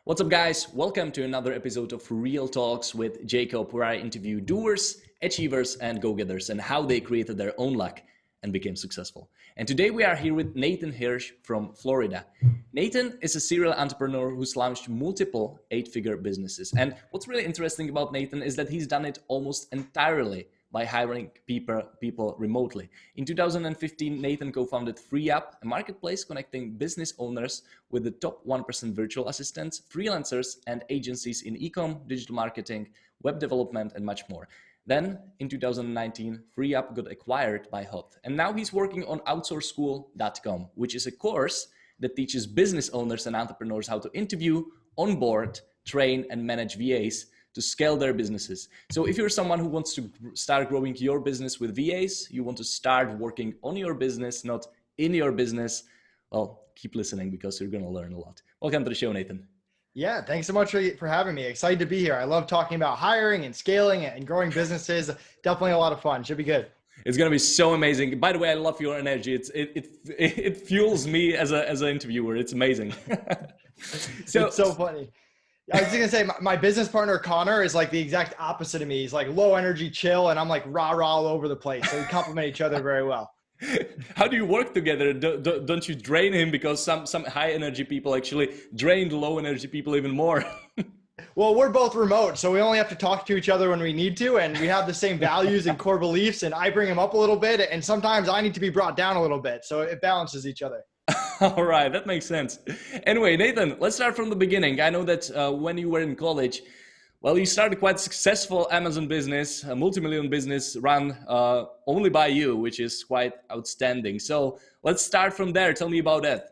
What's up, guys? Welcome to another episode of Real Talks with Jakub, where I interview doers, achievers, and go-getters and how they created their own luck and became successful. And today we are here with Nathan Hirsch from Florida. Nathan is a serial entrepreneur who's launched multiple eight-figure businesses. And what's really interesting about Nathan is that he's done it almost entirely by hiring people remotely. In 2015, Nathan co-founded FreeUp, a marketplace connecting business owners with the top 1% virtual assistants, freelancers, and agencies in e-com, digital marketing, web development, and much more. Then, in 2019, FreeUp got acquired by Hoth. And now he's working on OutsourceSchool.com, which is a course that teaches business owners and entrepreneurs how to interview, onboard, train, and manage VAs to scale their businesses. So if you're someone who wants to start growing your business with VAs, you want to start working on your business, not in your business, well, keep listening because you're going to learn a lot. Welcome to the show, Nathan. Yeah, thanks so much for having me. Excited to be here. I love talking about hiring and scaling and growing businesses. Definitely a lot of fun. Should be good. It's going to be so amazing. By the way, I love your energy. It fuels me as an interviewer. It's amazing. It's so funny. I was just gonna say my business partner Connor is like the exact opposite of me. He's like low energy, chill, and I'm like rah all over the place. So we complement each other very well. How do you work together? Don't you drain him, because some high energy people actually drain the low energy people even more? Well, we're both remote, so we only have to talk to each other when we need to, and we have the same values and core beliefs, and I bring him up a little bit, and sometimes I need to be brought down a little bit, so it balances each other. All right, that makes sense. Anyway, Nathan, let's start from the beginning. I know that when you were in college, well, you started quite successful Amazon business, a multi-million business run only by you, which is quite outstanding. So let's start from there. Tell me about that.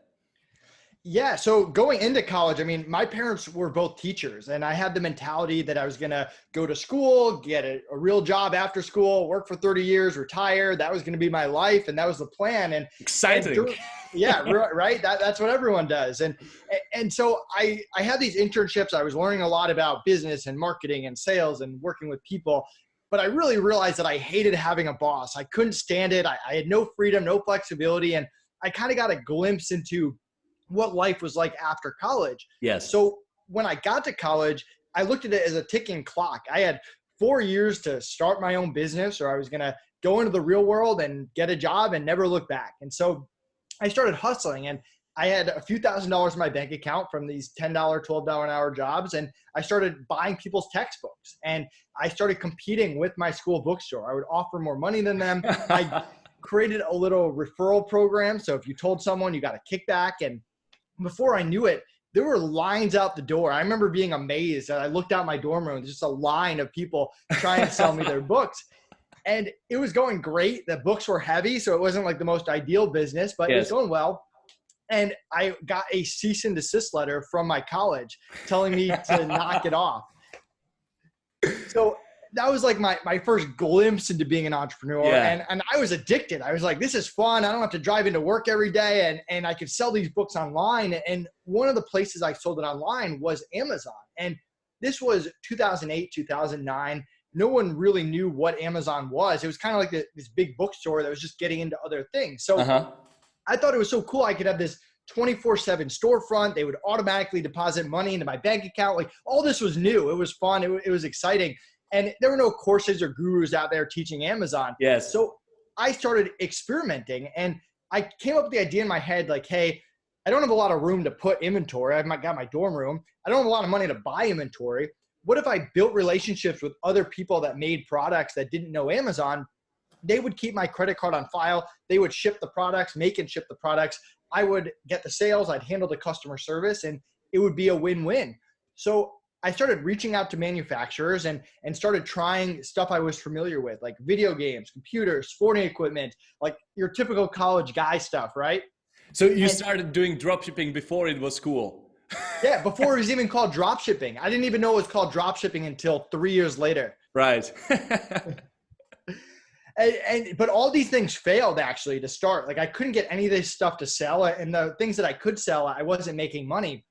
Yeah. So going into college, I mean, my parents were both teachers, and I had the mentality that I was going to go to school, get a real job after school, work for 30 years, retire. That was going to be my life. And that was the plan. And exciting. Yeah, right. That's what everyone does. And so I had these internships. I was learning a lot about business and marketing and sales and working with people, but I really realized that I hated having a boss. I couldn't stand it. I had no freedom, no flexibility. And I kind of got a glimpse into what life was like after college. Yes. So when I got to college, I looked at it as a ticking clock. I had 4 years to start my own business, or I was going to go into the real world and get a job and never look back. And so I started hustling, and I had a few $1,000s in my bank account from these $10, $12 an hour jobs. And I started buying people's textbooks, and I started competing with my school bookstore. I would offer more money than them. I created a little referral program. So if you told someone, you got a kickback. And before I knew it, there were lines out the door. I remember being amazed. I looked out my dorm room, just a line of people trying to sell me their books. And it was going great. The books were heavy, so it wasn't like the most ideal business, but It was going well. And I got a cease and desist letter from my college telling me to knock it off. So that was like my first glimpse into being an entrepreneur. Yeah. And I was addicted. I was like, this is fun. I don't have to drive into work every day. And I could sell these books online. And one of the places I sold it online was Amazon. And this was 2008, 2009. No one really knew what Amazon was. It was kind of like this big bookstore that was just getting into other things. So I thought it was so cool. I could have this 24/7 storefront. They would automatically deposit money into my bank account. Like all this was new. It was fun. It was exciting. And there were no courses or gurus out there teaching Amazon. Yes. So I started experimenting, and I came up with the idea in my head, like, hey, I don't have a lot of room to put inventory. I've got my dorm room. I don't have a lot of money to buy inventory. What if I built relationships with other people that made products that didn't know Amazon? They would keep my credit card on file. They would ship the products, make and ship the products. I would get the sales. I'd handle the customer service, and it would be a win-win. So I started reaching out to manufacturers and started trying stuff I was familiar with, like video games, computers, sporting equipment, like your typical college guy stuff, right? So you started doing dropshipping before it was cool. Yeah, before it was even called drop shipping. I didn't even know it was called drop shipping until 3 years later. Right. But all these things failed actually to start. Like I couldn't get any of this stuff to sell, and the things that I could sell, I wasn't making money.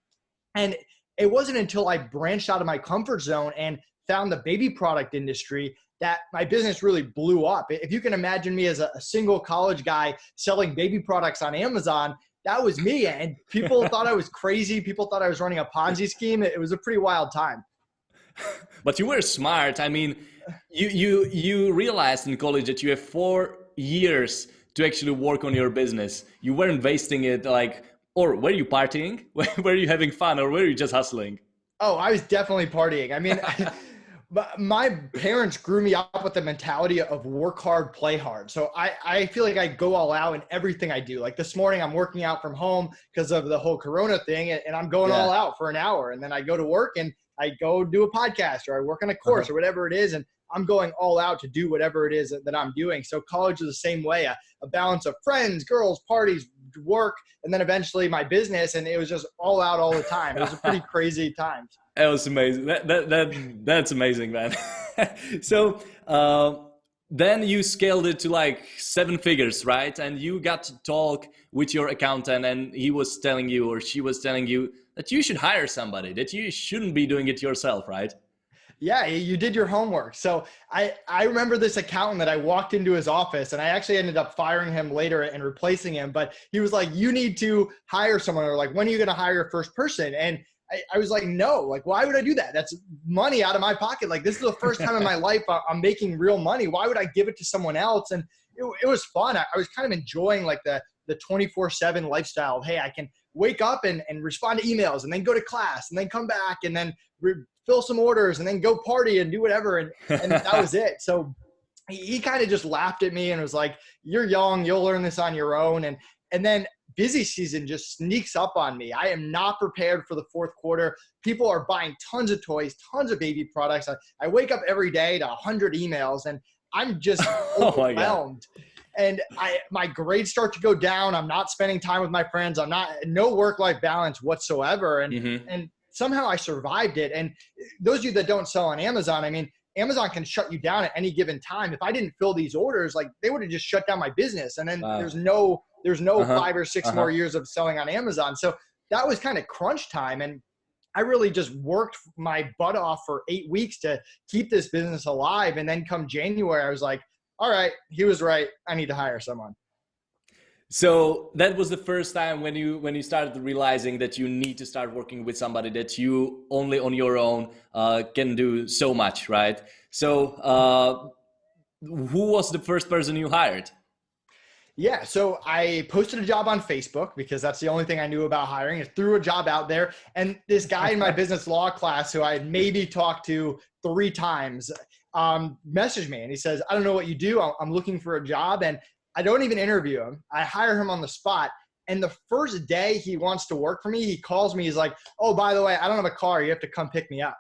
And it wasn't until I branched out of my comfort zone and found the baby product industry that my business really blew up. If you can imagine me as a single college guy selling baby products on Amazon, that was me. And people thought I was crazy. People thought I was running a Ponzi scheme. It was a pretty wild time. But you were smart. I mean, you realized in college that you have 4 years to actually work on your business. You weren't wasting it like, or were you partying? Were you having fun, or were you just hustling? Oh, I was definitely partying. I mean, my parents grew me up with the mentality of work hard, play hard. So I feel like I go all out in everything I do. Like this morning, I'm working out from home because of the whole Corona thing, and I'm going all out for an hour. And then I go to work and I go do a podcast, or I work on a course or whatever it is. And I'm going all out to do whatever it is that I'm doing. So college is the same way, a balance of friends, girls, parties, work, and then eventually my business. And it was just all out all the time. It was a pretty crazy time. That was amazing. That's amazing, man. So then you scaled it to like 7 figures, right? And you got to talk with your accountant, and he was telling you, or she was telling you, that you should hire somebody, that you shouldn't be doing it yourself, right? Yeah, you did your homework. So I remember this accountant that I walked into his office, and I actually ended up firing him later and replacing him. But he was like, you need to hire someone, or like, when are you going to hire your first person? And I was like, no, like, why would I do that? That's money out of my pocket. Like, this is the first time in my life I'm making real money. Why would I give it to someone else? And it was fun. I was kind of enjoying like the 24/7 lifestyle of, hey, I can wake up and respond to emails, and then go to class, and then come back, and then fill some orders, and then go party and do whatever. And that was it. So he kind of just laughed at me and was like, you're young, you'll learn this on your own. And then busy season just sneaks up on me. I am not prepared for the fourth quarter. People are buying tons of toys, tons of baby products. I wake up every day to 100 emails, and I'm just overwhelmed. And my grades start to go down. I'm not spending time with my friends. No work-life balance whatsoever. And somehow I survived it. And those of you that don't sell on Amazon, I mean, Amazon can shut you down at any given time. If I didn't fill these orders, like, they would have just shut down my business. And then there's no 5 or 6 more years of selling on Amazon. So that was kind of crunch time. And I really just worked my butt off for 8 weeks to keep this business alive. And then come January, I was like, all right, he was right. I need to hire someone. So that was the first time when you started realizing that you need to start working with somebody, that you only on your own can do so much, right? So who was the first person you hired? Yeah, so I posted a job on Facebook because that's the only thing I knew about hiring. I threw a job out there, and this guy in my business law class, who I had maybe talked to 3 times, messaged me, and he says, I don't know what you do. I'm looking for a job. And I don't even interview him. I hire him on the spot. And the first day he wants to work for me, he calls me. He's like, oh, by the way, I don't have a car. You have to come pick me up.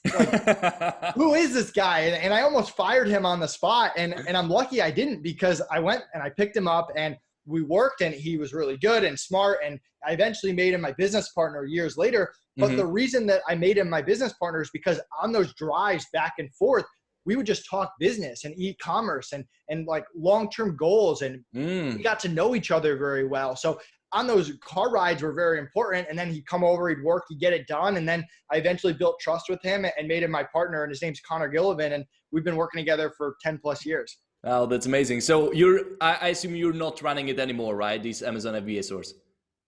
Like, who is this guy? And I almost fired him on the spot. And I'm lucky I didn't, because I went and I picked him up, and we worked, and he was really good and smart. And I eventually made him my business partner years later. But the reason that I made him my business partner is because on those drives back and forth, we would just talk business and e-commerce and like long-term goals. And we got to know each other very well. So on those car rides were very important. And then he'd come over, he'd work, he'd get it done. And then I eventually built trust with him and made him my partner. And his name's Connor Gillivan. And we've been working together for 10 plus years. Oh, that's amazing. So I assume you're not running it anymore, right? These Amazon FBA stores.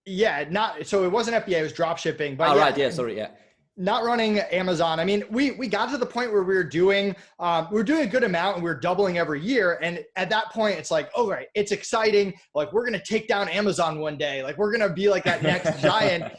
Yeah, so it wasn't FBA, it was drop shipping. But not running Amazon. I mean, we got to the point where we were doing a good amount, and we were doubling every year. And at that point, it's like, oh, right, it's exciting. Like, we're going to take down Amazon one day. Like, we're going to be like that next giant.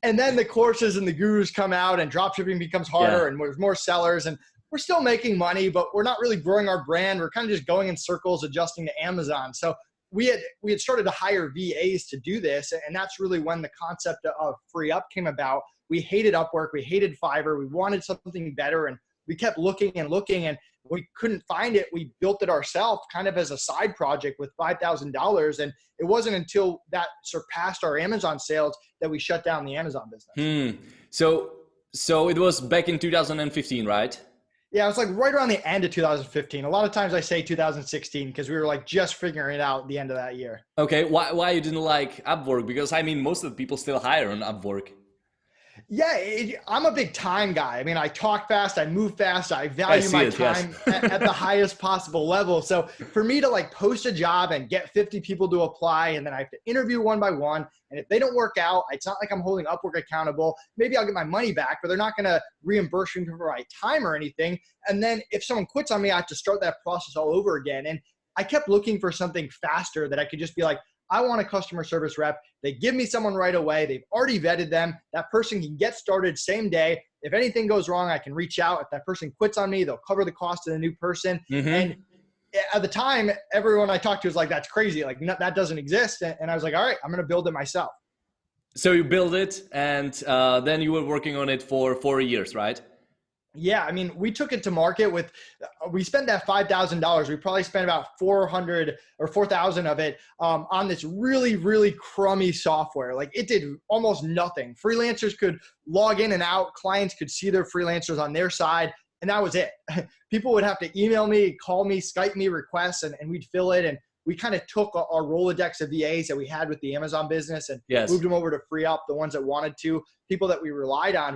And then the courses and the gurus come out, and drop shipping becomes harder, and there's more sellers, and we're still making money, but we're not really growing our brand. We're kind of just going in circles, adjusting to Amazon. So we had started to hire VAs to do this. And that's really when the concept of FreeUp came about. We hated Upwork. We hated Fiverr. We wanted something better. And we kept looking and looking, and we couldn't find it. We built it ourselves kind of as a side project with $5,000. And it wasn't until that surpassed our Amazon sales that we shut down the Amazon business. So it was back in 2015, right? Yeah, it was like right around the end of 2015. A lot of times I say 2016 because we were like just figuring it out at the end of that year. Okay, why you didn't like Upwork? Because I mean, most of the people still hire on Upwork. Yeah, I'm a big time guy. I mean, I talk fast, I move fast, I value my time at the highest possible level. So for me to like post a job and get 50 people to apply, and then I have to interview one by one, and if they don't work out, it's not like I'm holding Upwork accountable. Maybe I'll get my money back, but they're not going to reimburse me for my time or anything. And then if someone quits on me, I have to start that process all over again. And I kept looking for something faster that I could just be like, I want a customer service rep. They give me someone right away. They've already vetted them. That person can get started same day. If anything goes wrong, I can reach out. If that person quits on me, they'll cover the cost of the new person. And at the time, everyone I talked to was like, that's crazy. Like, no, that doesn't exist. And I was like, all right, I'm going to build it myself. So you build it, and then you were working on it for 4 years, right? Yeah, I mean, we took it to market with, we spent that $5,000. We probably spent about 400 or 4,000 of it on this really, really crummy software. Like it did almost nothing. Freelancers could log in and out. Clients could see their freelancers on their side. And that was it. People would have to email me, call me, Skype me requests, and we'd fill it. And we kind of took our Rolodex of VAs that we had with the Amazon business and moved them over to FreeUp, the ones that wanted to, people that we relied on.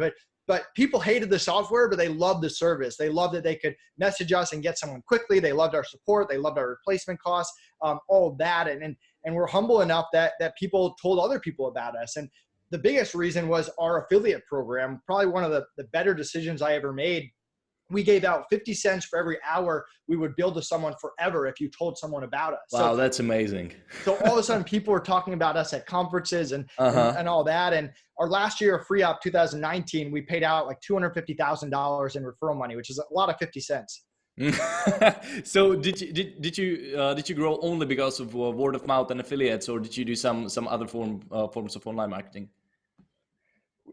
But people hated the software, but they loved the service. They loved that they could message us and get someone quickly. They loved our support. They loved our replacement costs, all of that. And we're humble enough that people told other people about us. And the biggest reason was our affiliate program, probably one of the better decisions I ever made. We gave out 50 cents for every hour we would bill to someone forever if you told someone about us. Wow, that's amazing. So all of a sudden people were talking about us at conferences and all that. And our last year of FreeUp 2019, we paid out like $250,000 in referral money, which is a lot of 50 cents. So did you grow only because of word of mouth and affiliates, or did you do some other forms of online marketing?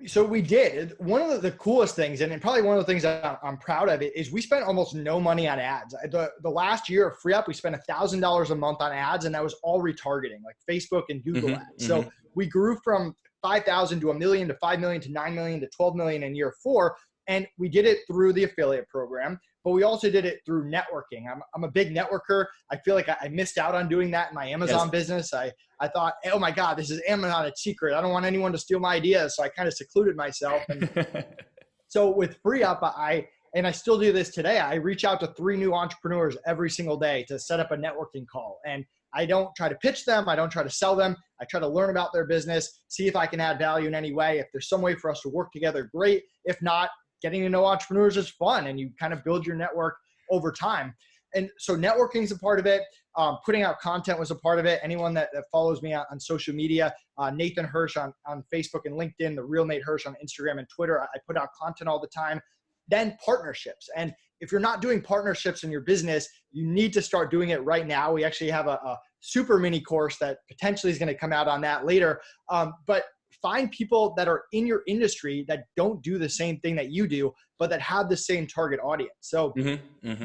So we did. One of the coolest things, and probably one of the things that I'm proud of it, is we spent almost no money on ads. The last year of FreeUp, we spent $1,000 a month on ads, and that was all retargeting, like Facebook and Google ads. So we grew from 5,000 to 1 million to 5 million to 9 million to 12 million in year 4. And we did it through the affiliate program, but we also did it through networking. I'm a big networker. I feel like I missed out on doing that in my Amazon business. I thought, oh my God, this is Amazon, it's secret. I don't want anyone to steal my ideas. So I kind of secluded myself. And so with FreeUp, I still do this today. I reach out to 3 new entrepreneurs every single day to set up a networking call. And I don't try to pitch them. I don't try to sell them. I try to learn about their business, see if I can add value in any way. If there's some way for us to work together, great. If not, getting to know entrepreneurs is fun, and you kind of build your network over time. And so networking is a part of it. Putting out content was a part of it. Anyone that follows me on social media, Nathan Hirsch on Facebook and LinkedIn, the real Nate Hirsch on Instagram and Twitter. I put out content all the time. Then partnerships. And if you're not doing partnerships in your business, you need to start doing it right now. We actually have a super mini course that potentially is going to come out on that later. But find people that are in your industry that don't do the same thing that you do, but that have the same target audience. So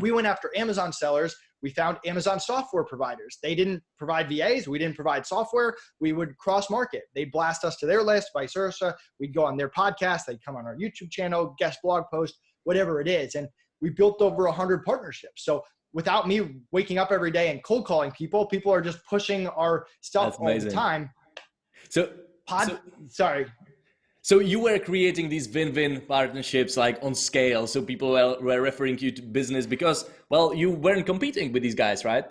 we went after Amazon sellers. We found Amazon software providers. They didn't provide VAs. We didn't provide software. We would cross market. They'd blast us to their list, vice versa. We'd go on their podcast. They'd come on our YouTube channel, guest blog post, whatever it is. And we built over 100 partnerships. So without me waking up every day and cold calling people, people are just pushing our stuff all the time. So you were creating these win-win partnerships like on scale. So people were referring you to business because, well, you weren't competing with these guys, right?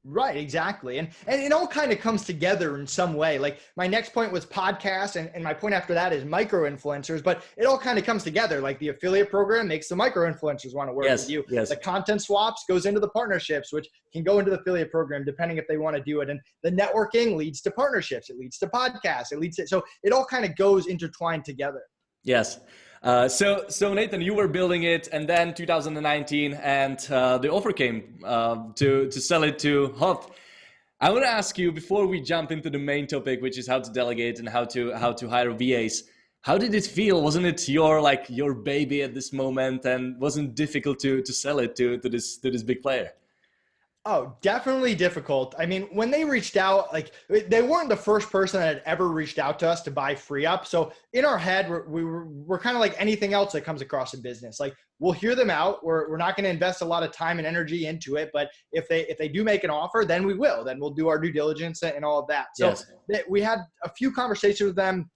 Right, exactly. And it all kind of comes together in some way. Like my next point was podcast, and my point after that is micro-influencers, but it all kind of comes together. Like the affiliate program makes the micro-influencers want to work with you. The content swaps goes into the partnerships, which can go into the affiliate program depending if they want to do it. And the networking leads to partnerships. It leads to podcasts. So it all kind of goes intertwined together. Yes. So Nathan, you were building it, and then 2019, and the offer came to sell it to Hoth. I want to ask you, before we jump into the main topic, which is how to delegate and how to hire VAs, how did it feel? Wasn't it your baby at this moment, and wasn't difficult to sell it to this big player? Oh, definitely difficult. I mean, when they reached out, like they weren't the first person that had ever reached out to us to buy FreeUp. So in our head, we're kind of like anything else that comes across in business. Like we'll hear them out. We're not going to invest a lot of time and energy into it. But if they do make an offer, then we will. Then we'll do our due diligence and all of that. So we had a few conversations with them.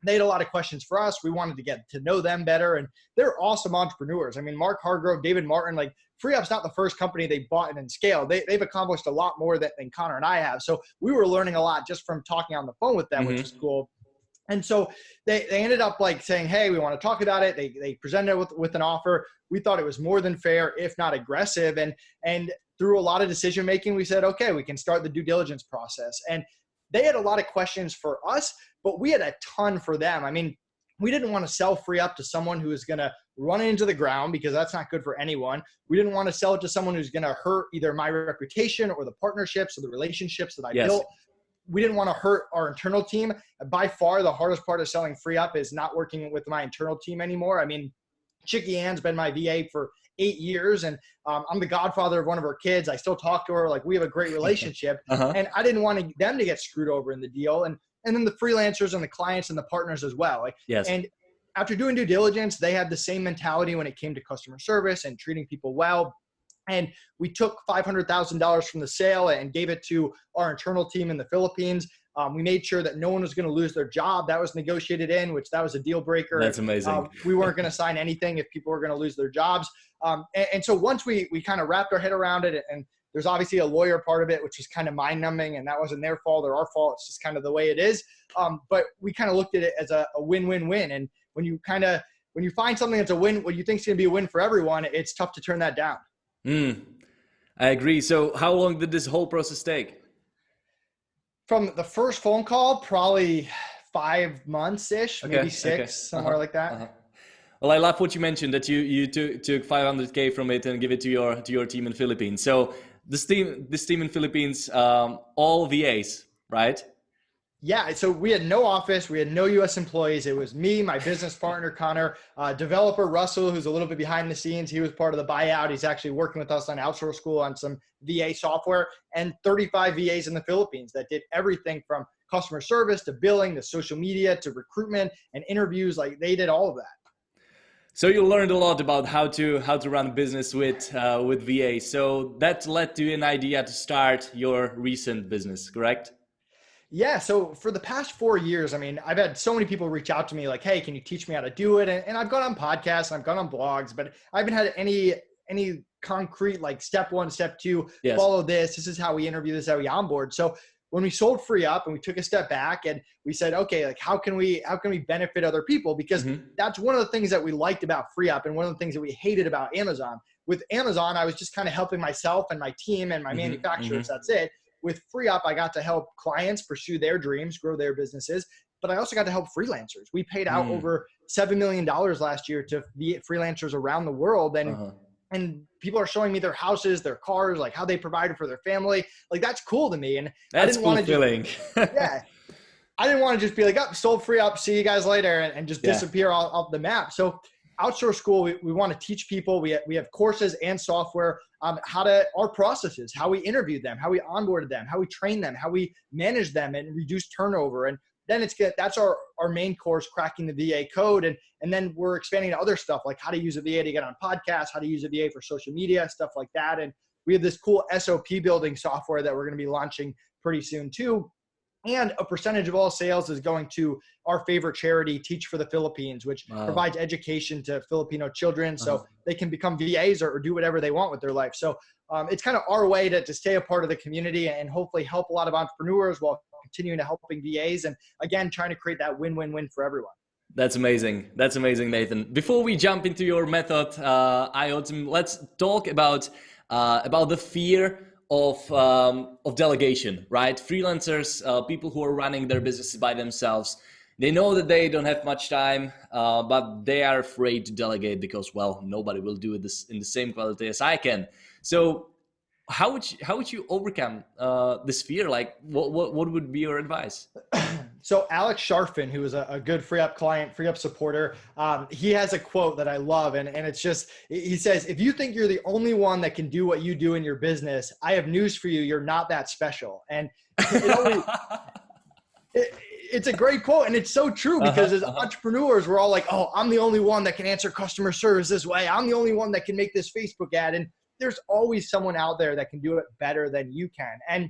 They had a lot of questions for us. We wanted to get to know them better, and they're awesome entrepreneurs. I mean, Mark Hargrove, David Martin, like FreeUp's not the first company they bought and scaled. They've accomplished a lot more than Connor and I have. So we were learning a lot just from talking on the phone with them, which was cool. And so they ended up like saying, hey, we want to talk about it. They presented it with an offer. We thought it was more than fair, if not aggressive. And through a lot of decision making, we said, okay, we can start the due diligence process. And they had a lot of questions for us, but we had a ton for them. I mean, we didn't want to sell FreeUp to someone who is going to run it into the ground, because that's not good for anyone. We didn't want to sell it to someone who's going to hurt either my reputation or the partnerships or the relationships that I built. We didn't want to hurt our internal team. By far, the hardest part of selling FreeUp is not working with my internal team anymore. I mean, Chicky Ann's been my VA for 8 years, and I'm the godfather of one of her kids. I still talk to her. Like, we have a great relationship. And I didn't want them to get screwed over in the deal. And then the freelancers and the clients and the partners as well. And after doing due diligence, they had the same mentality when it came to customer service and treating people well. And we took $500,000 from the sale and gave it to our internal team in the Philippines. We made sure that no one was going to lose their job. That was negotiated in, which that was a deal breaker. That's amazing. We weren't going to sign anything if people were going to lose their jobs. And so once we kind of wrapped our head around it, and there's obviously a lawyer part of it, which was kind of mind numbing, and that wasn't their fault or our fault. It's just kind of the way it is. But we kind of looked at it as a win-win-win. And when you find something that's a win, what you think is going to be a win for everyone, it's tough to turn that down. I agree. So how long did this whole process take? From the first phone call, probably 5 months-ish, maybe 6, somewhere like that. Well, I love what you mentioned, that you took 500K from it and give it to your team in Philippines. So this team in Philippines, all VAs, right? Yeah, so we had no office, we had no US employees. It was me, my business partner, Connor, developer Russell, who's a little bit behind the scenes. He was part of the buyout. He's actually working with us on Outsource School on some VA software, and 35 VAs in the Philippines that did everything from customer service to billing to social media to recruitment and interviews. Like, they did all of that. So you learned a lot about how to run a business with VA. So that led to an idea to start your recent business, correct? Yeah. So for the past 4 years, I mean, I've had so many people reach out to me like, hey, can you teach me how to do it? And I've gone on podcasts, and I've gone on blogs, but I haven't had any concrete, like, step 1, step 2, follow this. This is how we interview, this is how we onboard. So when we sold FreeUp and we took a step back and we said, okay, like, how can we benefit other people? Because that's one of the things that we liked about FreeUp, and one of the things that we hated about Amazon. With Amazon, I was just kind of helping myself and my team and my manufacturers. That's it. With FreeUp, I got to help clients pursue their dreams, grow their businesses, but I also got to help freelancers. We paid out over $7 million last year to freelancers around the world. And people are showing me their houses, their cars, like how they provided for their family. Like, that's cool to me. And that's fulfilling. I didn't want to just be like, oh, sold FreeUp, see you guys later, and just disappear off the map. So Outsource School, we want to teach people. We have courses and software on our processes, how we interviewed them, how we onboarded them, how we train them, how we manage them and reduce turnover. And then that's our main course, cracking the VA code. And then we're expanding to other stuff, like how to use a VA to get on podcasts, how to use a VA for social media, stuff like that. And we have this cool SOP building software that we're going to be launching pretty soon too. And a percentage of all sales is going to our favorite charity, Teach for the Philippines, which provides education to Filipino children so they can become VAs or do whatever they want with their life. So it's kind of our way to stay a part of the community and hopefully help a lot of entrepreneurs while continuing to helping VAs. And again, trying to create that win-win-win for everyone. That's amazing. That's amazing, Nathan. Before we jump into your method, let's talk about the fear of delegation, right? Freelancers, people who are running their businesses by themselves, they know that they don't have much time, but they are afraid to delegate because, well, nobody will do it in the same quality as I can. So how would you overcome this fear? Like, what would be your advice? So Alex Sharfin, who is a good FreeUp client, FreeUp supporter, he has a quote that I love. And it's just, he says, if you think you're the only one that can do what you do in your business, I have news for you. You're not that special. And it's a great quote. And it's so true because as entrepreneurs, we're all like, oh, I'm the only one that can answer customer service this way. I'm the only one that can make this Facebook ad. And there's always someone out there that can do it better than you can. And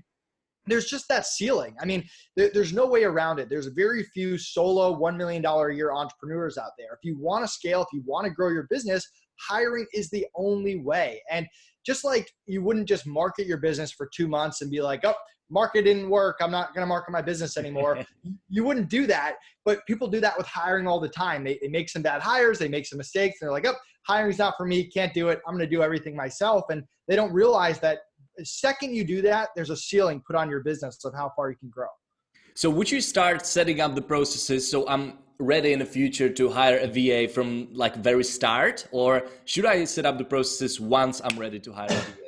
there's just that ceiling. I mean, there's no way around it. There's very few solo $1 million a year entrepreneurs out there. If you want to scale, if you want to grow your business, hiring is the only way. And just like you wouldn't just market your business for 2 months and be like, oh, market didn't work, I'm not going to market my business anymore. You wouldn't do that, but people do that with hiring all the time. They make some bad hires, they make some mistakes, and they're like, oh, hiring's not for me, can't do it, I'm going to do everything myself. And they don't realize that the second you do that, there's a ceiling put on your business of how far you can grow. So would you start setting up the processes so I'm ready in the future to hire a VA from like very start, or should I set up the processes once I'm ready to hire a VA?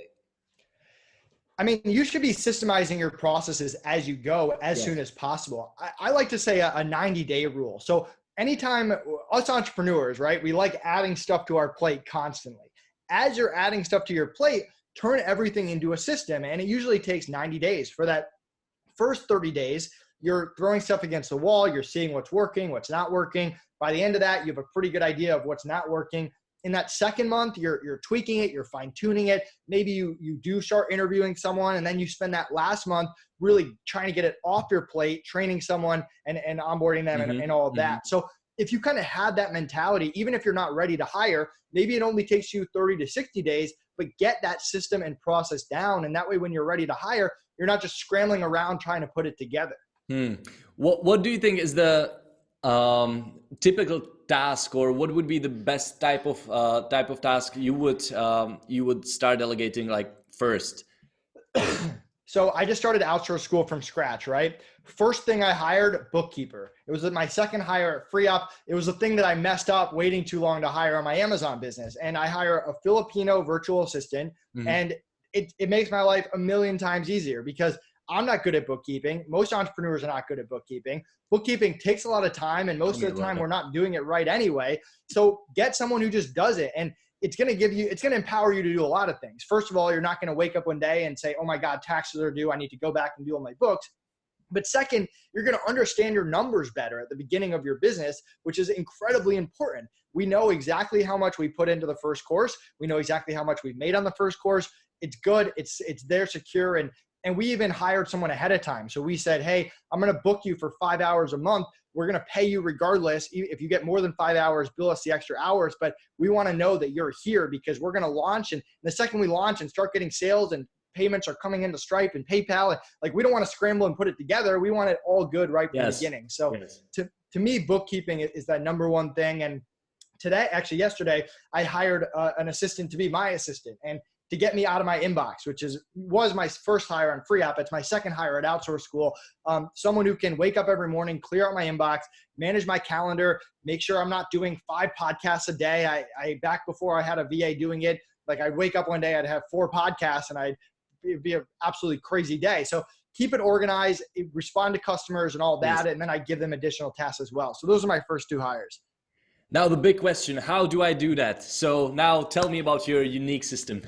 I mean, you should be systemizing your processes as you go as soon as possible. I like to say a 90-day rule. So anytime us entrepreneurs, right, we like adding stuff to our plate constantly. As you're adding stuff to your plate, turn everything into a system. And it usually takes 90 days. For that first 30 days, you're throwing stuff against the wall. You're seeing what's working, what's not working. By the end of that, you have a pretty good idea of what's not working. In that second month, you're tweaking it, you're fine tuning it. Maybe you do start interviewing someone, and then you spend that last month really trying to get it off your plate, training someone and onboarding them and all of that. So if you kind of have that mentality, even if you're not ready to hire, maybe it only takes you 30 to 60 days, but get that system and process down. And that way, when you're ready to hire, you're not just scrambling around trying to put it together. What do you think is the typical task, or what would be the best type of task you would start delegating like first? So I just started Outsource School from scratch, right? First thing I hired, bookkeeper. It was my second hire at FreeUp. It was a thing that I messed up waiting too long to hire on my Amazon business. And I hire a Filipino virtual assistant, and it makes my life a million times easier because I'm not good at bookkeeping. Most entrepreneurs are not good at bookkeeping. Bookkeeping takes a lot of time, and most of the time we're not doing it right anyway. So get someone who just does it, and it's going to empower you to do a lot of things. First of all, you're not going to wake up one day and say, oh my God, taxes are due, I need to go back and do all my books. But second, you're going to understand your numbers better at the beginning of your business, which is incredibly important. We know exactly how much we put into the first course. We know exactly how much we've made on the first course. It's good. It's there secure. And we even hired someone ahead of time. So we said, hey, I'm going to book you for 5 hours a month. We're going to pay you regardless. If you get more than 5 hours, bill us the extra hours. But we want to know that you're here because we're going to launch. And the second we launch and start getting sales and payments are coming into Stripe and PayPal, like we don't want to scramble and put it together. We want it all good right from the beginning. So to me, bookkeeping is that number one thing. And yesterday, I hired an assistant to be my assistant. And to get me out of my inbox, which was my first hire on FreeUp. It's my second hire at Outsource School. Someone who can wake up every morning, clear out my inbox, manage my calendar, make sure I'm not doing 5 podcasts a day. I back before I had a VA doing it, like I'd wake up one day, I'd have 4 podcasts, and it'd be an absolutely crazy day. So keep it organized, respond to customers and all that, and then I give them additional tasks as well. So those are my first 2 hires. Now the big question, how do I do that? So now tell me about your unique system.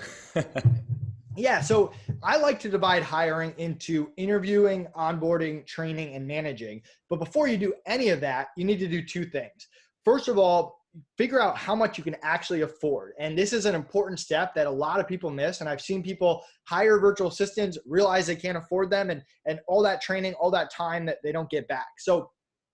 Yeah, so I like to divide hiring into interviewing, onboarding, training, and managing. But before you do any of that, you need to do 2 things. First of all, figure out how much you can actually afford. And this is an important step that a lot of people miss. And I've seen people hire virtual assistants, realize they can't afford them, and all that training, all that time that they don't get back. So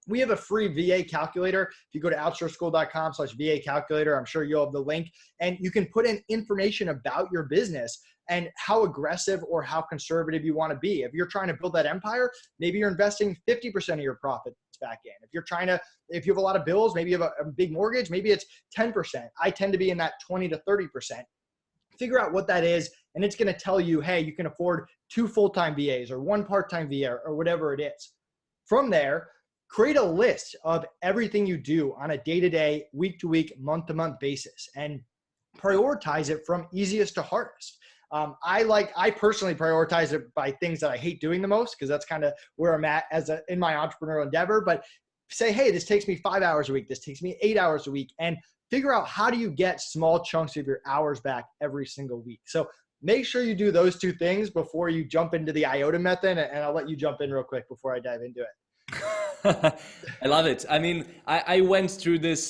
we have a free VA calculator. If you go to outsourceschool.com/VA calculator, I'm sure you'll have the link, and you can put in information about your business and how aggressive or how conservative you want to be. If you're trying to build that empire, maybe you're investing 50% of your profits back in. If you have a lot of bills, maybe you have a big mortgage, maybe it's 10%. I tend to be in that 20 to 30%. Figure out what that is, and it's going to tell you, hey, you can afford 2 full-time VAs or 1 part-time VA or whatever it is. From there, create a list of everything you do on a day-to-day, week-to-week, month-to-month basis, and prioritize it from easiest to hardest. I personally prioritize it by things that I hate doing the most, because that's kind of where I'm at in my entrepreneurial endeavor. But say, hey, this takes me 5 hours a week. This takes me 8 hours a week. And figure out how do you get small chunks of your hours back every single week. So make sure you do those 2 things before you jump into the IOTA method. And I'll let you jump in real quick before I dive into it. I love it. I mean, I went through this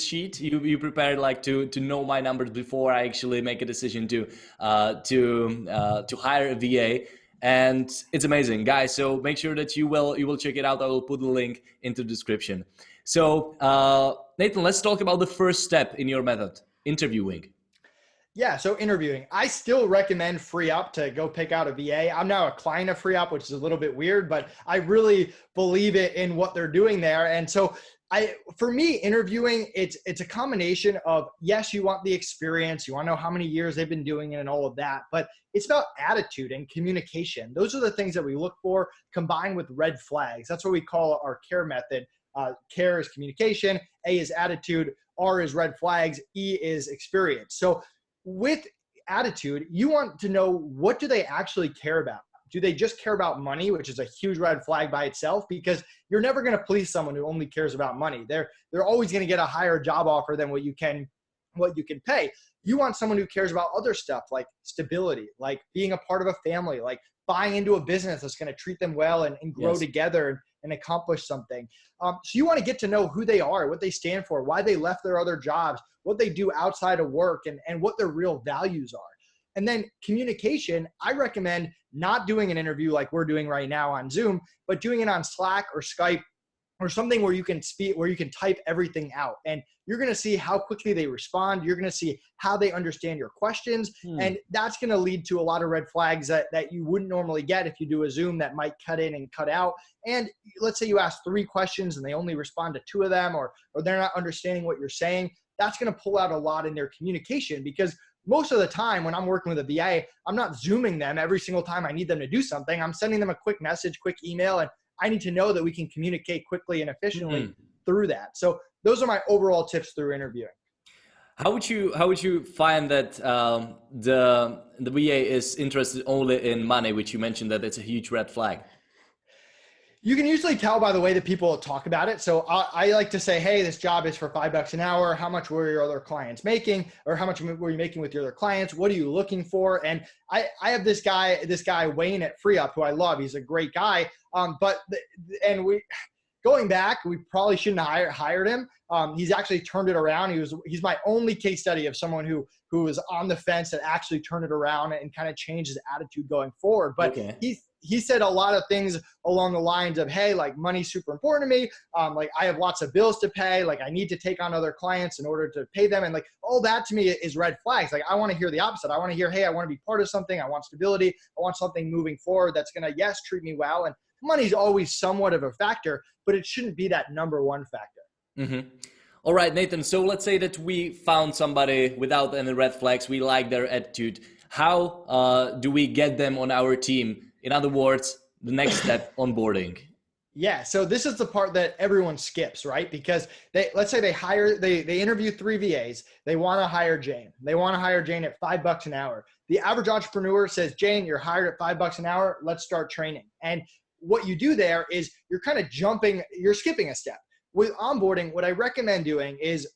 sheet you prepared, like to know my numbers before I actually make a decision to hire a VA. and it's amazing, guys. So make sure that you will check it out. I will put the link into the description. So Nathan, let's talk about the first step in your method, interviewing. Yeah, so interviewing. I still recommend FreeUp to go pick out a VA. I'm now a client of FreeUp, which is a little bit weird, but I really believe it in what they're doing there. And so for me, interviewing, it's a combination of, yes, you want the experience, you want to know how many years they've been doing it and all of that, but it's about attitude and communication. Those are the things that we look for, combined with red flags. That's what we call our CARE method. CARE is communication, A is attitude, R is red flags, E is experience. So with attitude, you want to know, what do they actually care about? Do they just care about money, which is a huge red flag by itself, because you're never going to please someone who only cares about money. They're always going to get a higher job offer than what you can pay. You want someone who cares about other stuff, like stability, like being a part of a family, like buying into a business that's going to treat them well and grow together and accomplish something. So you want to get to know who they are, what they stand for, why they left their other jobs, what they do outside of work, and what their real values are. And then communication, I recommend not doing an interview like we're doing right now on Zoom, but doing it on Slack or Skype or something where you can speak, where you can type everything out. And you're going to see how quickly they respond. You're going to see how they understand your questions. And that's going to lead to a lot of red flags that you wouldn't normally get if you do a Zoom that might cut in and cut out. And let's say you ask 3 questions and they only respond to 2 of them, or they're not understanding what you're saying. That's going to pull out a lot in their communication, because most of the time when I'm working with a VA, I'm not Zooming them every single time I need them to do something. I'm sending them a quick message, quick email, and I need to know that we can communicate quickly and efficiently through that. So those are my overall tips through interviewing. How would you find that the VA is interested only in money, which you mentioned that it's a huge red flag? You can usually tell by the way that people talk about it. So I like to say, hey, this job is for $5 an hour. How much were your other clients making? Or how much were you making with your other clients? What are you looking for? And I have this guy, Wayne at FreeUp, who I love. He's a great guy. Going back, we probably shouldn't have hired him. He's actually turned it around. He's my only case study of someone who was on the fence that actually turned it around and kind of changed his attitude going forward. But he said a lot of things along the lines of, hey, like, money's super important to me. Like, I have lots of bills to pay. Like, I need to take on other clients in order to pay them. And like, all that to me is red flags. Like, I want to hear the opposite. I want to hear, hey, I want to be part of something. I want stability. I want something moving forward that's going to, yes, treat me well. And money's always somewhat of a factor, but it shouldn't be that number one factor. All right, Nathan. So let's say that we found somebody without any red flags. We like their attitude. How do we get them on our team? In other words, the next step, onboarding. Yeah. So this is the part that everyone skips, right? Because let's say they interview 3 VAs. They want to hire Jane. They want to hire Jane at $5 an hour. The average entrepreneur says, Jane, you're hired at $5 an hour. Let's start training. And what you do there is you're kind of you're skipping a step. With onboarding, what I recommend doing is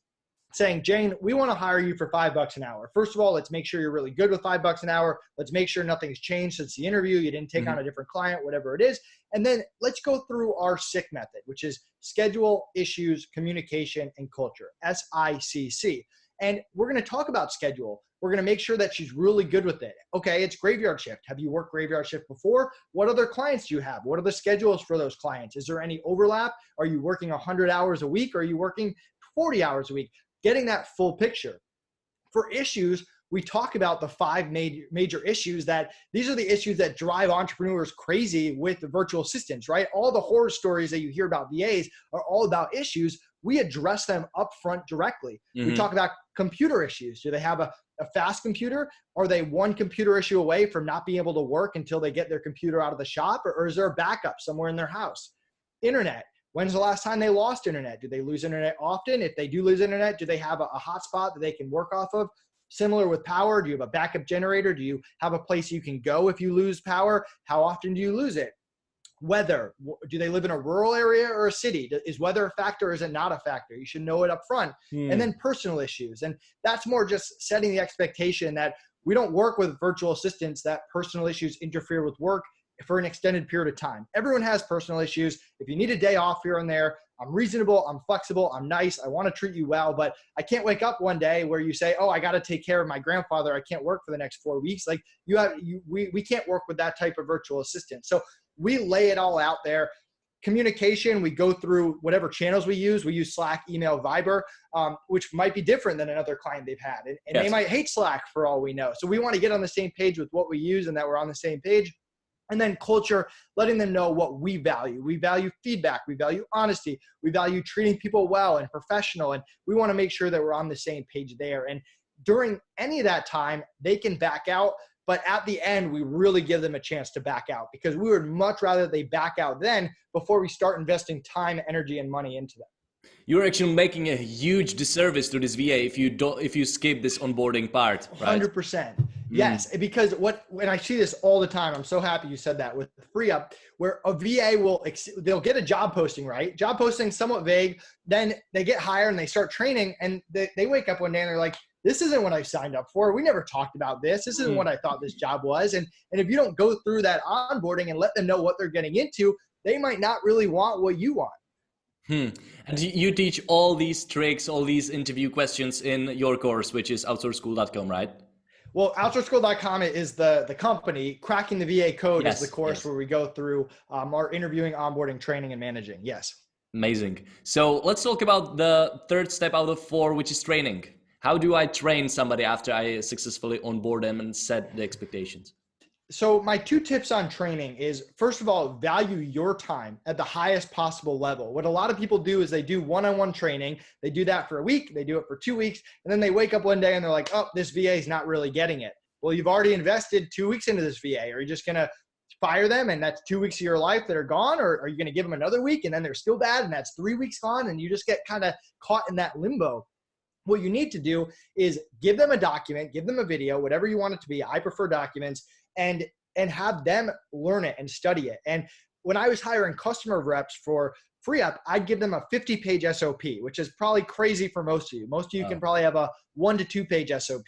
saying, Jane, we want to hire you for $5 an hour. First of all, let's make sure you're really good with $5 an hour. Let's make sure nothing's changed since the interview. You didn't take on a different client, whatever it is. And then let's go through our SICK method, which is schedule, issues, communication, and culture, SICC. And we're going to talk about schedule. We're going to make sure that she's really good with it. Okay, it's graveyard shift. Have you worked graveyard shift before? What other clients do you have? What are the schedules for those clients? Is there any overlap? Are you working 100 hours a week? Or are you working 40 hours a week? Getting that full picture. For issues, we talk about the 5 major issues these are the issues that drive entrepreneurs crazy with the virtual assistants, right? All the horror stories that you hear about VAs are all about issues. We address them up front directly. We talk about computer issues. Do they have a fast computer? Are they 1 computer issue away from not being able to work until they get their computer out of the shop? Or is there a backup somewhere in their house? Internet. When's the last time they lost internet? Do they lose internet often? If they do lose internet, do they have a hotspot that they can work off of? Similar with power, do you have a backup generator? Do you have a place you can go if you lose power? How often do you lose it? Weather, do they live in a rural area or a city? Is weather a factor or is it not a factor? You should know it up front. And then personal issues. And that's more just setting the expectation that we don't work with virtual assistants that personal issues interfere with work for an extended period of time. Everyone has personal issues. If you need a day off here and there, I'm reasonable, I'm flexible, I'm nice, I want to treat you well, but I can't wake up one day where you say, oh, I got to take care of my grandfather, I can't work for the next 4 weeks. Like we can't work with that type of virtual assistant. So we lay it all out there. Communication, we go through whatever channels we use. We use Slack, email, Viber, which might be different than another client they've had. And Yes. They might hate Slack for all we know. So we want to get on the same page with what we use and that we're on the same page. And then culture, letting them know what we value. We value feedback. We value honesty. We value treating people well and professional. And we want to make sure that we're on the same page there. And during any of that time, they can back out. But at the end, we really give them a chance to back out, because we would much rather they back out then before we start investing time, energy, and money into them. You're actually making a huge disservice to this VA if you skip this onboarding part, right? 100%. Yes, because when I see this all the time, I'm so happy you said that with FreeUp, where a VA they'll get a job posting, right? Job posting somewhat vague. Then they get hired and they start training, and they wake up one day and they're like, this isn't what I signed up for. We never talked about this. This isn't what I thought this job was. And if you don't go through that onboarding and let them know what they're getting into, they might not really want what you want. And you teach all these tricks, all these interview questions in your course, which is outsourceschool.com, right? Well, outsourceschool.com is the company. Cracking the VA Code is the course where we go through our interviewing, onboarding, training, and managing. Yes. Amazing. So let's talk about the third step out of 4, which is training. How do I train somebody after I successfully onboard them and set the expectations? So my 2 tips on training is, first of all, value your time at the highest possible level. What a lot of people do is they do one-on-one training. They do that for a week, they do it for 2 weeks, and then they wake up one day and they're like, oh, this VA is not really getting it. Well, you've already invested 2 weeks into this VA. Are you just going to fire them and that's 2 weeks of your life that are gone? Or are you going to give them another week and then they're still bad and that's 3 weeks gone, and you just get kind of caught in that limbo? What you need to do is give them a document, give them a video, whatever you want it to be. I prefer documents, and have them learn it and study it. And when I was hiring customer reps for FreeUp, I'd give them a 50-page SOP, which is probably crazy for most of you. Most of you can probably have a 1 to 2 page SOP.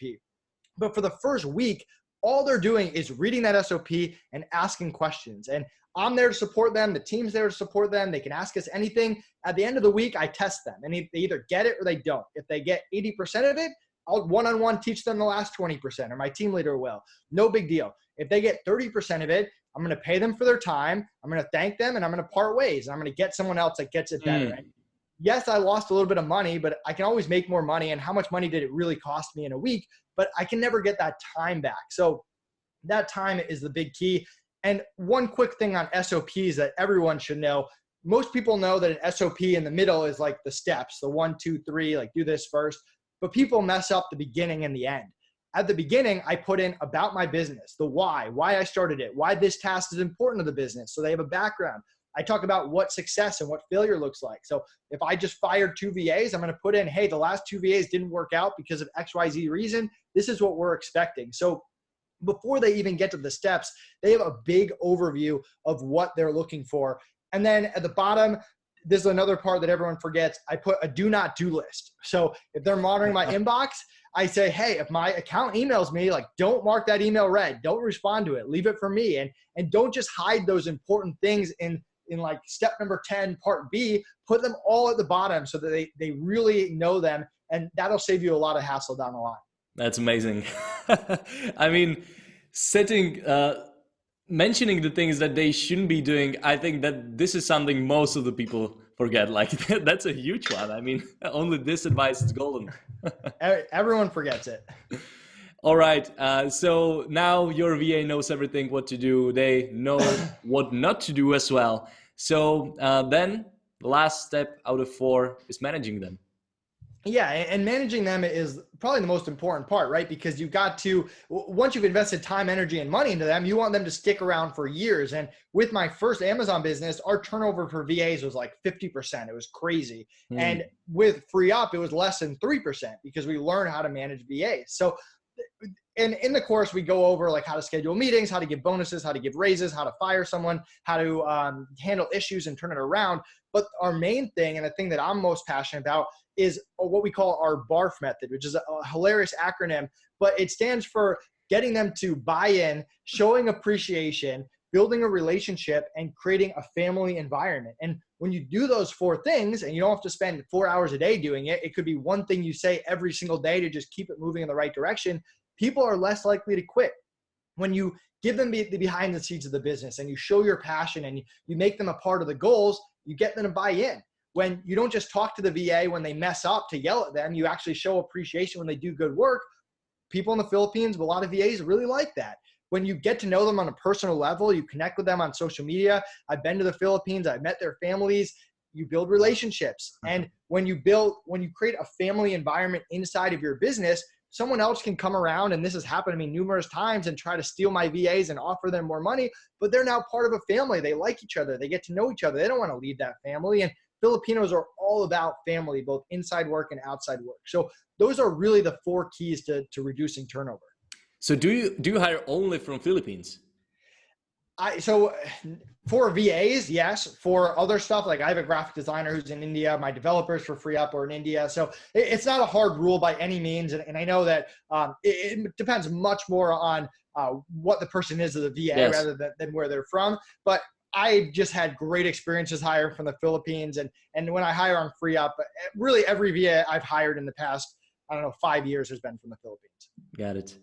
But for the first week, all they're doing is reading that SOP and asking questions. And I'm there to support them. The team's there to support them. They can ask us anything. At the end of the week, I test them, and they either get it or they don't. If they get 80% of it, I'll one-on-one teach them the last 20%, or my team leader will. No big deal. If they get 30% of it, I'm going to pay them for their time. I'm going to thank them, and I'm going to part ways. And I'm going to get someone else that gets it better. And yes, I lost a little bit of money, but I can always make more money. And how much money did it really cost me in a week? But I can never get that time back. So that time is the big key. And one quick thing on SOPs that everyone should know. Most people know that an SOP in the middle is like the steps, the 1, 2, 3, like do this first. But people mess up the beginning and the end. At the beginning, I put in about my business, the why I started it, why this task is important to the business, so they have a background. I talk about what success and what failure looks like. So if I just fired 2 VAs, I'm going to put in, hey, the last 2 VAs didn't work out because of XYZ reason. This is what we're expecting. So before they even get to the steps, they have a big overview of what they're looking for. And then at the bottom, this is another part that everyone forgets. I put a do not do list. So if they're monitoring my inbox, I say, hey, if my account emails me, like, don't mark that email read. Don't respond to it. Leave it for me. And don't just hide those important things in like step number 10, part B. Put them all at the bottom so that they really know them. And that'll save you a lot of hassle down the line. That's amazing. I mean, mentioning the things that they shouldn't be doing, I think that this is something most of the people forget. Like, that's a huge one. I mean, only this advice is golden. Everyone forgets it. All right. So now your VA knows everything, what to do. They know what not to do as well. So then the last step out of 4 is managing them. Yeah, and managing them is probably the most important part, right? Because you've got to, once you've invested time, energy, and money into them, you want them to stick around for years. And with my first Amazon business, our turnover for VAs was like 50%. It was crazy. And with FreeUp, it was less than 3% because we learned how to manage VAs. So, and in the course, we go over like how to schedule meetings, how to give bonuses, how to give raises, how to fire someone, how to handle issues and turn it around. But our main thing, and the thing that I'm most passionate about, is what we call our BARF method, which is a hilarious acronym, but it stands for getting them to buy in, showing appreciation, building a relationship, and creating a family environment. And when you do those 4 things, and you don't have to spend 4 hours a day doing it, it could be one thing you say every single day to just keep it moving in the right direction, people are less likely to quit. When you give them the behind the scenes of the business and you show your passion and you make them a part of the goals, you get them to buy in. When you don't just talk to the VA when they mess up to yell at them, you actually show appreciation when they do good work. People in the Philippines, a lot of VAs really like that. When you get to know them on a personal level, you connect with them on social media. I've been to the Philippines, I've met their families, you build relationships. And when you create a family environment inside of your business, someone else can come around, and this has happened to me numerous times, and try to steal my VAs and offer them more money, but they're now part of a family. They like each other. They get to know each other. They don't want to leave that family. And Filipinos are all about family, both inside work and outside work. So those are really the 4 keys to reducing turnover. So do you hire only from Philippines? So for VAs, yes. For other stuff, like I have a graphic designer who's in India. My developers for FreeUp are in India. So it's not a hard rule by any means. And I know that it depends much more on what the person is of the VA, yes, rather than where they're from. But I just had great experiences hiring from the Philippines. And when I hire on FreeUp, really every VA I've hired in the past, 5 years has been from the Philippines. Got it.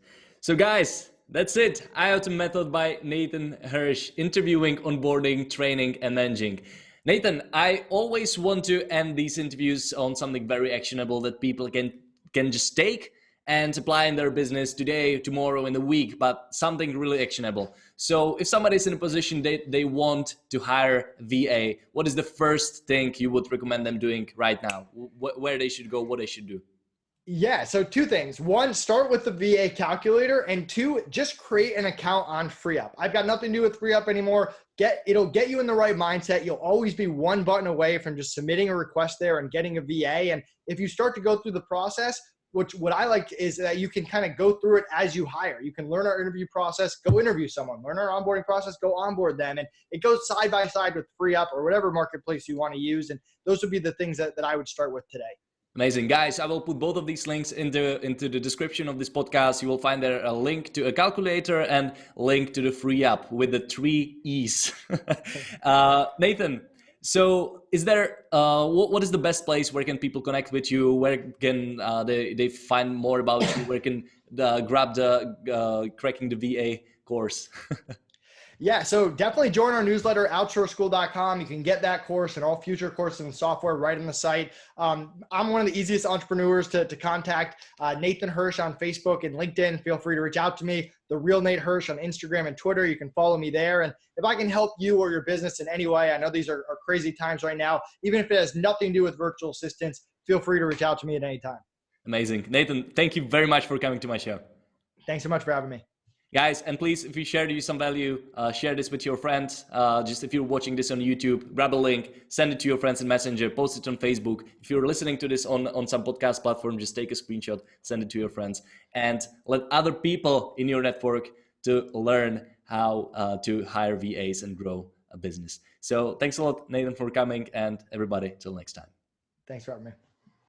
So guys, that's it. IoT Method by Nathan Hirsch, interviewing, onboarding, training, and managing. Nathan, I always want to end these interviews on something very actionable that people can just take and apply in their business today, tomorrow, in the week, but something really actionable. So if somebody's in a position they want to hire VA, what is the first thing you would recommend them doing right now? Where they should go, what they should do? Yeah, so 2 things. 1, start with the VA calculator, and 2, just create an account on FreeUp. I've got nothing to do with FreeUp anymore. It'll get you in the right mindset. You'll always be 1 button away from just submitting a request there and getting a VA. And if you start to go through the process, what I like is that you can kind of go through it as you hire. You can learn our interview process, go interview someone, learn our onboarding process, go onboard them. And it goes side by side with FreeUp or whatever marketplace you want to use. And those would be the things that I would start with today. Amazing. Guys, I will put both of these links into the description of this podcast. You will find there a link to a calculator and link to the FreeUp with the 3 E's. Nathan, so is there, what is the best place? Where can people connect with you? Where can they find more about you? Where can grab the Cracking the VA course? Yeah, so definitely join our newsletter, outsourceschool.com. You can get that course and all future courses and software right on the site. I'm one of the easiest entrepreneurs to contact. Nathan Hirsch on Facebook and LinkedIn. Feel free to reach out to me. The Real Nate Hirsch on Instagram and Twitter. You can follow me there. And if I can help you or your business in any way, I know these are crazy times right now. Even if it has nothing to do with virtual assistants, feel free to reach out to me at any time. Amazing. Nathan, thank you very much for coming to my show. Thanks so much for having me. Guys, and please, if you shared you some value, share this with your friends. Just if you're watching this on YouTube, grab a link, send it to your friends in Messenger, post it on Facebook. If you're listening to this on some podcast platform, just take a screenshot, send it to your friends, and let other people in your network to learn how to hire VAs and grow a business. So thanks a lot, Nathan, for coming, and everybody, till next time. Thanks for having me.